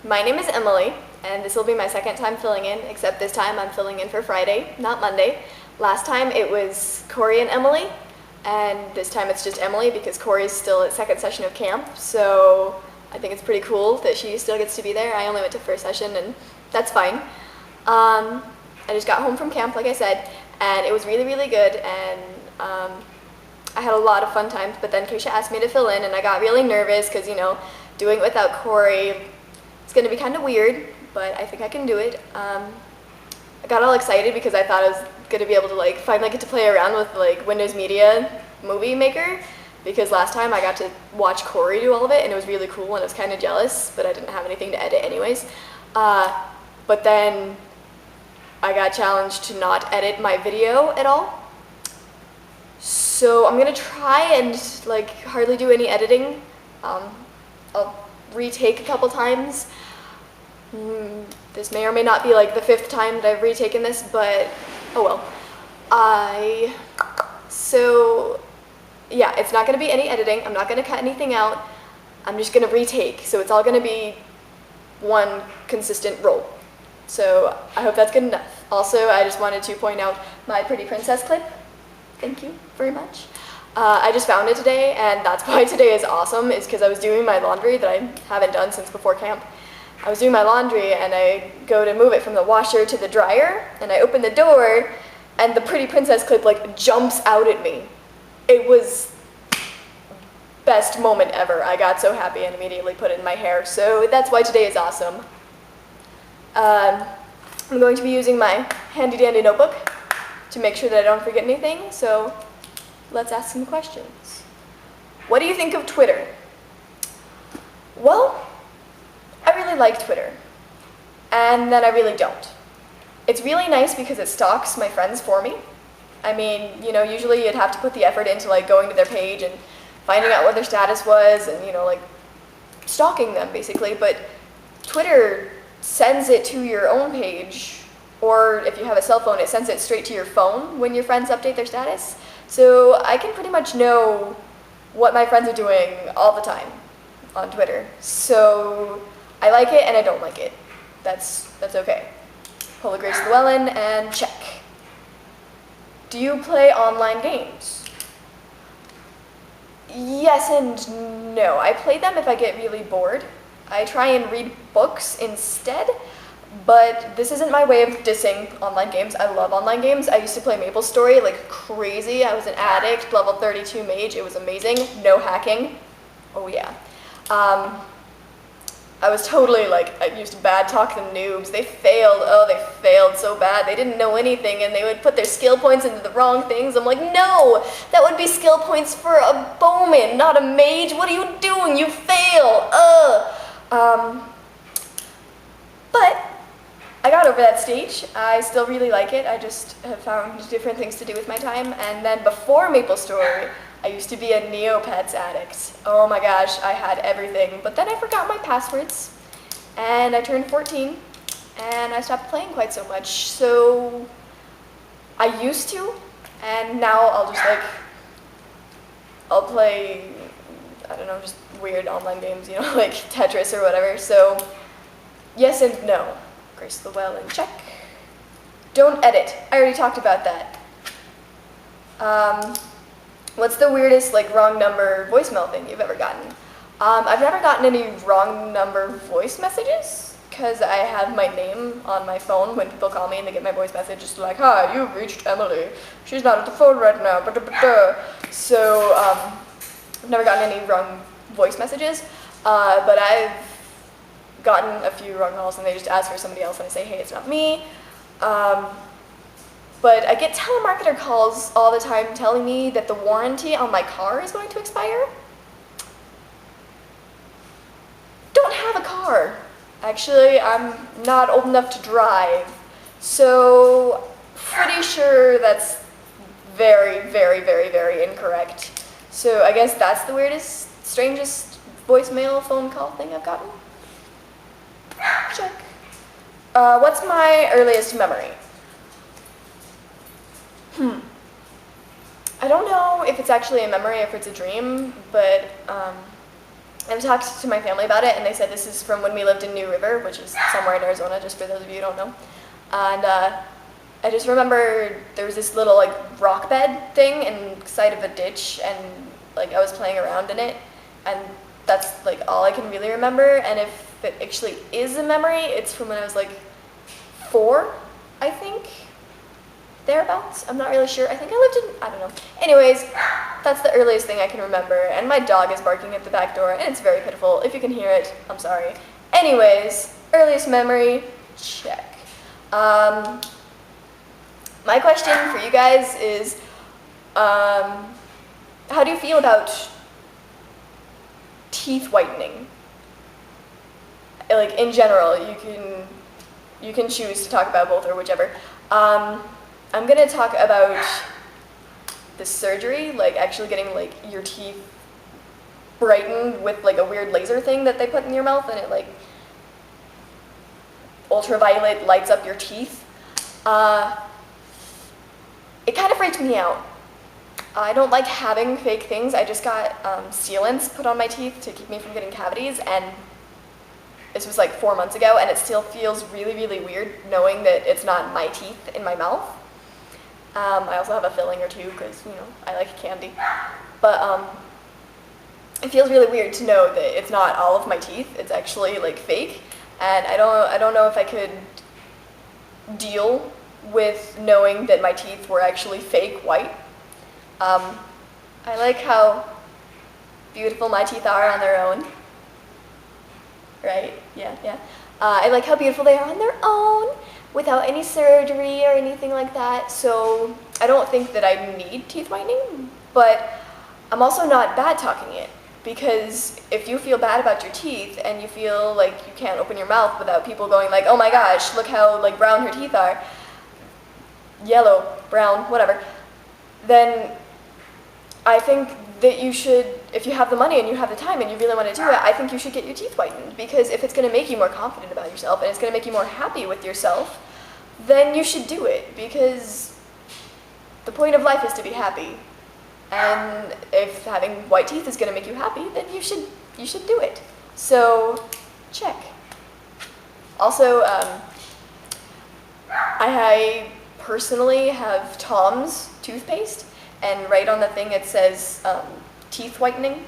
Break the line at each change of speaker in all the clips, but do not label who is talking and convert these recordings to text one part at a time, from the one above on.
My name is Emily, and this will be my second time filling in, except this time I'm filling in for Friday, not Monday. Last time it was Corey and Emily, and this time it's just Emily because Corey's still at second session of camp, so I think it's pretty cool that she still gets to be there. I only went to first session, and that's fine. I just got home from camp, like I said, and it was really, really good, and I had a lot of fun times, but then Keisha asked me to fill in, and I got really nervous because, you know, doing it without Corey, it's going to be kind of weird, but I think I can do it. I got all excited because I thought I was going to be able to finally get to play around with Windows Media Movie Maker, because last time I got to watch Corey do all of it and it was really cool and I was kind of jealous, but I didn't have anything to edit anyways. But then I got challenged to not edit my video at all. So I'm going to try and hardly do any editing. I'll retake a couple times. This may or may not be the fifth time that I've retaken this, but oh well. So yeah, it's not going to be any editing. I'm not going to cut anything out. I'm just going to retake. So it's all going to be one consistent roll. So I hope that's good enough. Also, I just wanted to point out my Pretty Princess clip. Thank you very much. I just found it today, and that's why today is awesome, is because I was doing my laundry that I haven't done since before camp. I was doing my laundry, and I go to move it from the washer to the dryer, and I open the door, and the Pretty Princess clip jumps out at me. It was best moment ever. I got so happy and immediately put it in my hair, so that's why today is awesome. I'm going to be using my handy dandy notebook to make sure that I don't forget anything, so let's ask some questions. What do you think of Twitter? Well, I really like Twitter, and then I really don't. It's really nice because it stalks my friends for me. I mean, you know, usually you'd have to put the effort into going to their page and finding out what their status was and, you know, stalking them basically, but Twitter sends it to your own page, or if you have a cell phone, it sends it straight to your phone when your friends update their status. So I can pretty much know what my friends are doing all the time on Twitter. So I like it and I don't like it. That's okay. Pull a Grace Llewellyn and check. Do you play online games? Yes and no. I play them if I get really bored. I try and read books instead, but this isn't my way of dissing online games. I love online games. I used to play MapleStory like crazy. I was an addict, level 32 mage. It was amazing. No hacking. Oh yeah. I was totally I used to bad talk the noobs. They failed. Oh, they failed so bad. They didn't know anything and they would put their skill points into the wrong things. I'm like, no, that would be skill points for a bowman, not a mage. What are you doing? You fail. But I got over that stage. I still really like it. I just have found different things to do with my time. And then before MapleStory, I used to be a Neopets addict. Oh my gosh, I had everything. But then I forgot my passwords, and I turned 14, and I stopped playing quite so much. So I used to, and now I'll just I'll play, I don't know, just weird online games, you know, like Tetris or whatever. So yes and no. Grace Llewellyn, check. Don't edit. I already talked about that. What's the weirdest wrong number voicemail thing you've ever gotten? I've never gotten any wrong number voice messages because I have my name on my phone when people call me and they get my voice message. Just hi, you've reached Emily. She's not at the phone right now. So I've never gotten any wrong voice messages, but I've gotten a few wrong calls and they just ask for somebody else and I say, hey, it's not me. But I get telemarketer calls all the time telling me that the warranty on my car is going to expire. Don't have a car. Actually, I'm not old enough to drive. So pretty sure that's very, very, very, very incorrect. So I guess that's the weirdest, strangest voicemail phone call thing I've gotten. Check. What's my earliest memory? I don't know if it's actually a memory or if it's a dream, but I've talked to my family about it, and they said this is from when we lived in New River, which is somewhere in Arizona, just for those of you who don't know. And I just remember there was this little like rock bed thing inside of a ditch, and like I was playing around in it, and that's like all I can really remember. And if it actually is a memory, it's from when I was like 4, I think. Thereabouts. I'm not really sure. I think I lived in, I don't know. Anyways, that's the earliest thing I can remember, and my dog is barking at the back door, and it's very pitiful. If you can hear it, I'm sorry. Anyways, earliest memory, check. My question for you guys is, how do you feel about teeth whitening? Like, in general, you can choose to talk about both or whichever. I'm gonna talk about the surgery, like actually getting like your teeth brightened with like a weird laser thing that they put in your mouth, and it like ultraviolet lights up your teeth. It kind of freaked me out. I don't like having fake things. I just got sealants put on my teeth to keep me from getting cavities, and this was like 4 months ago, and it still feels really, really weird knowing that it's not my teeth in my mouth. I also have a filling or two because, you know, I like candy. But it feels really weird to know that it's not all of my teeth. It's actually like fake, and I don't know if I could deal with knowing that my teeth were actually fake white. I like how beautiful my teeth are on their own. Right? Yeah. I like how beautiful they are on their own, without any surgery or anything like that. So I don't think that I need teeth whitening, but I'm also not bad talking it, because if you feel bad about your teeth and you feel like you can't open your mouth without people going like, oh my gosh, look how like brown her teeth are, yellow, brown, whatever, then I think that you should, if you have the money and you have the time and you really want to do it, I think you should get your teeth whitened, because if it's going to make you more confident about yourself and it's going to make you more happy with yourself, then you should do it, because the point of life is to be happy. And if having white teeth is going to make you happy, then you should do it. So, check. Also, I personally have Tom's toothpaste, and right on the thing it says teeth whitening.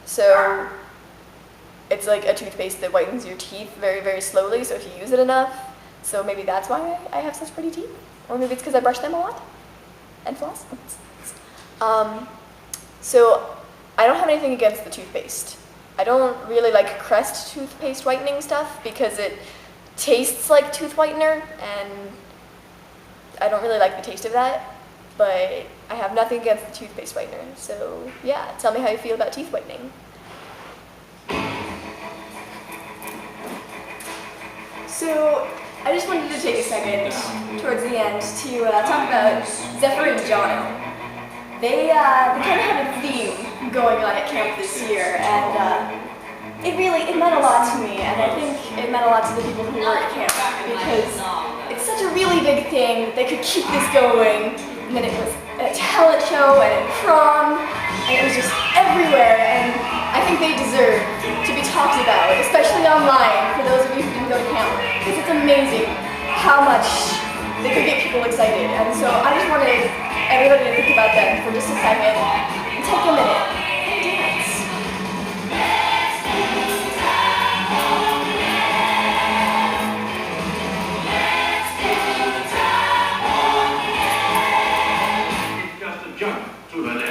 So it's like a toothpaste that whitens your teeth very, very slowly, so if you use it enough. So maybe that's why I have such pretty teeth. Or maybe it's because I brush them a lot and floss. So I don't have anything against the toothpaste. I don't really like Crest toothpaste whitening stuff because it tastes like tooth whitener, and I don't really like the taste of that. But I have nothing against the toothpaste whitener. So yeah, tell me how you feel about teeth whitening. So I just wanted to take a second towards the end to talk about Zephyr and Jono. They kind of had a theme going on at camp this year, and it meant a lot to me, and I think it meant a lot to the people who were at camp, because it's such a really big thing that they could keep this going. And then it was at a talent show and at prom, and it was just everywhere, and I think they deserve to be talked about, especially online, for those of you who didn't go to camp, because it's amazing how much they could get people excited. And so I just wanted everybody to think about them for just a second, and take a minute and dance.
Jump to the left.